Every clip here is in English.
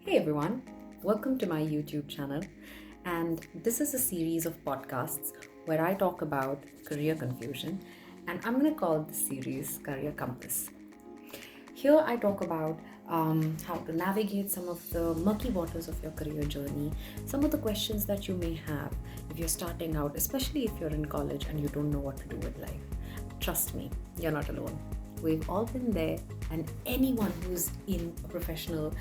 Hey everyone, welcome to my YouTube channel. And this is a series of podcasts where I talk about career confusion, and I'm going to call this series Career Compass. Here I talk about how to navigate some of the murky waters of your career journey, some of the questions that you may have if you're starting out, especially if you're in college and you don't know what to do with life. Trust me, you're not alone. We've all been there, and anyone who's in a professional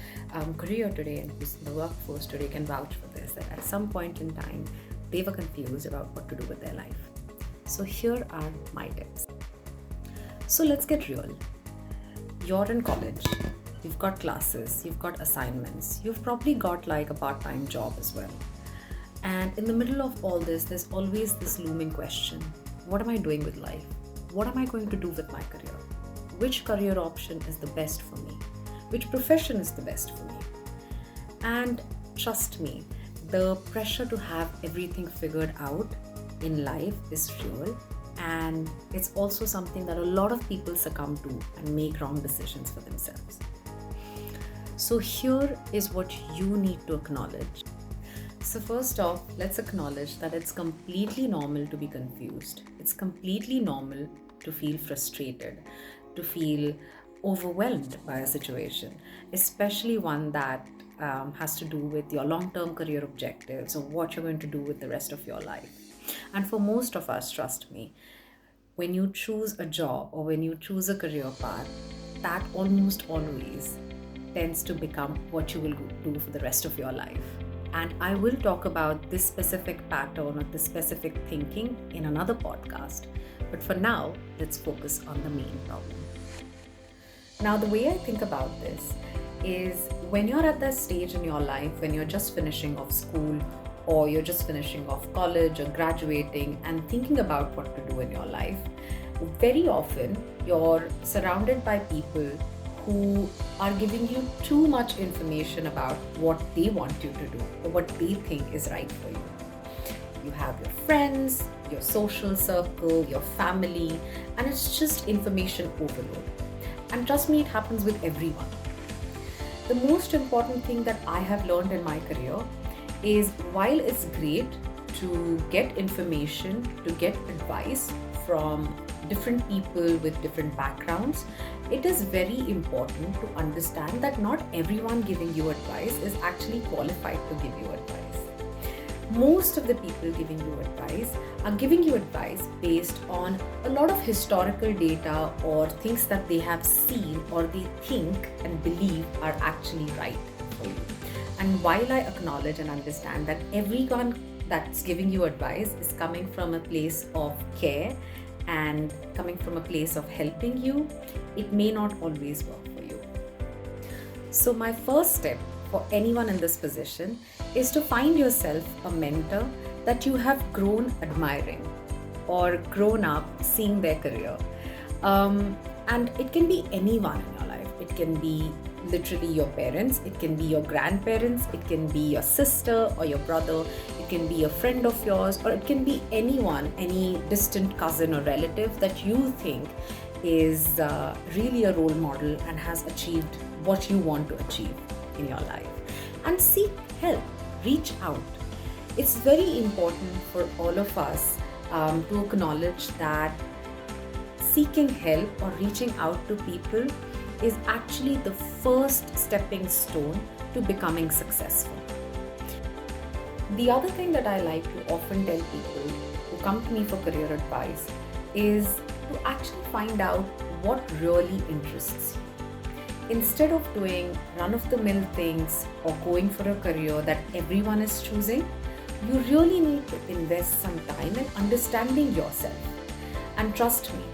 career today and who's in the workforce today can vouch for this, that at some point in time, they were confused about what to do with their life. So here are my tips. So let's get real. You're in college, you've got classes, you've got assignments, you've probably got like a part-time job as well. And in the middle of all this, there's always this looming question: what am I doing with life? What am I going to do with my career? Which career option is the best for me? Which profession is the best for me? And trust me, the pressure to have everything figured out in life is real, and it's also something that a lot of people succumb to and make wrong decisions for themselves. So here is what you need to acknowledge. So first off, let's acknowledge that it's completely normal to be confused. It's completely normal to feel frustrated, to feel overwhelmed by a situation, especially one that has to do with your long-term career objectives or what you're going to do with the rest of your life. And for most of us, trust me, when you choose a job or when you choose a career path, that almost always tends to become what you will do for the rest of your life. And I will talk about this specific pattern or this specific thinking in another podcast. But for now, let's focus on the main problem. Now, the way I think about this is when you're at that stage in your life, when you're just finishing off school or you're just finishing off college or graduating and thinking about what to do in your life, very often you're surrounded by people who are giving you too much information about what they want you to do or what they think is right for you. You have your friends, your social circle, your family, and it's just information overload. And trust me, it happens with everyone. The most important thing that I have learned in my career is, while it's great to get information, to get advice from different people with different backgrounds, it is very important to understand that not everyone giving you advice is actually qualified to give you advice. Most of the people giving you advice are giving you advice based on a lot of historical data or things that they have seen or they think and believe are actually right for you. And while I acknowledge and understand that everyone that's giving you advice is coming from a place of care and coming from a place of helping you, it may not always work for you. So my first step for anyone in this position is to find yourself a mentor that you have grown admiring or grown up seeing their career. And it can be anyone in your life. It can be literally your parents, it can be your grandparents, it can be your sister or your brother, it can be a friend of yours, or it can be anyone, any distant cousin or relative that you think is really a role model and has achieved what you want to achieve in your life. And seek help, reach out. It's very important for all of us to acknowledge that seeking help or reaching out to people is actually the first stepping stone to becoming successful. The other thing that I like to often tell people who come to me for career advice is to actually find out what really interests you. Instead of doing run-of-the-mill things or going for a career that everyone is choosing, you really need to invest some time in understanding yourself. And trust me,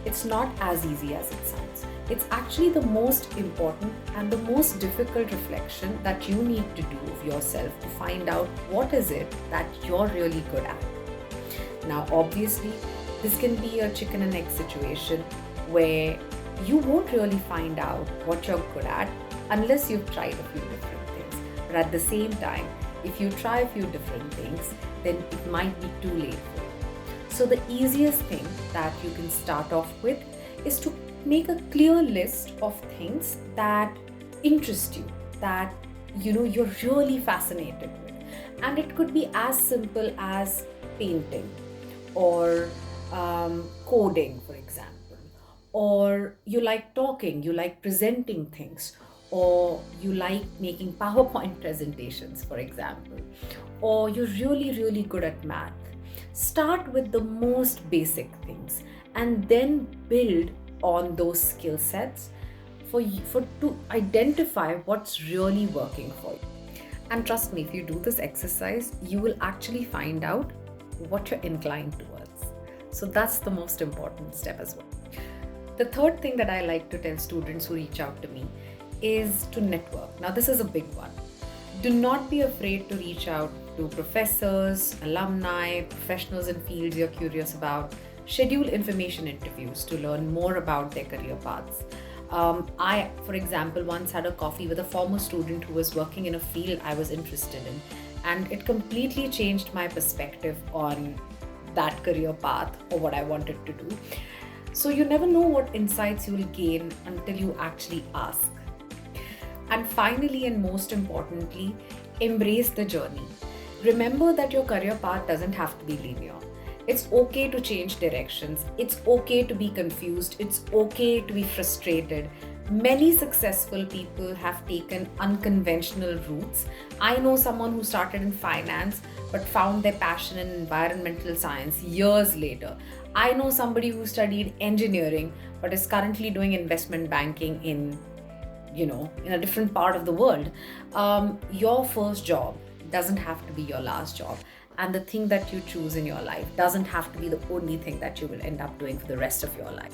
it's not as easy as it sounds. It's actually the most important and the most difficult reflection that you need to do of yourself to find out what is it that you're really good at. Now, obviously, this can be a chicken and egg situation where you won't really find out what you're good at unless you've tried a few different things. But at the same time, if you try a few different things, then it might be too late for you. So the easiest thing that you can start off with is to make a clear list of things that interest you, that you're really fascinated with. And it could be as simple as painting or coding, for example, or you like talking, you like presenting things, or you like making PowerPoint presentations, for example, or you're really, really good at math. Start with the most basic things and then build on those skill sets for to identify what's really working for you. And trust me, if you do this exercise, you will actually find out what you're inclined towards. So that's the most important step as well. The third thing that I like to tell students who reach out to me is to network. Now, this is a big one. Do not be afraid to reach out to professors, alumni, professionals in fields you're curious about. Schedule information interviews to learn more about their career paths. I, for example, once had a coffee with a former student who was working in a field I was interested in, and it completely changed my perspective on that career path or what I wanted to do. So you never know what insights you will gain until you actually ask. And finally, and most importantly, embrace the journey. Remember that your career path doesn't have to be linear. It's okay to change directions. It's okay to be confused. It's okay to be frustrated. Many successful people have taken unconventional routes. I know someone who started in finance but found their passion in environmental science years later. I know somebody who studied engineering but is currently doing investment banking in a different part of the world. Your first job doesn't have to be your last job. And the thing that you choose in your life doesn't have to be the only thing that you will end up doing for the rest of your life.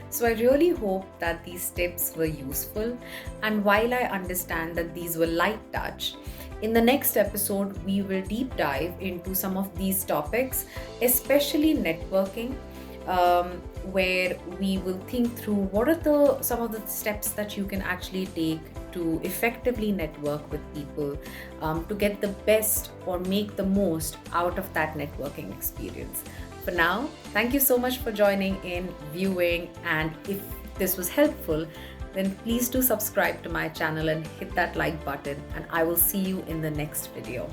So I really hope that these tips were useful. And while I understand that these were light touch, in the next episode, we will deep dive into some of these topics, especially networking, where we will think through what are some of the steps that you can actually take to effectively network with people, to get the best or make the most out of that networking experience. For now, thank you so much for joining in, viewing, and if this was helpful, then please do subscribe to my channel and hit that like button, and I will see you in the next video.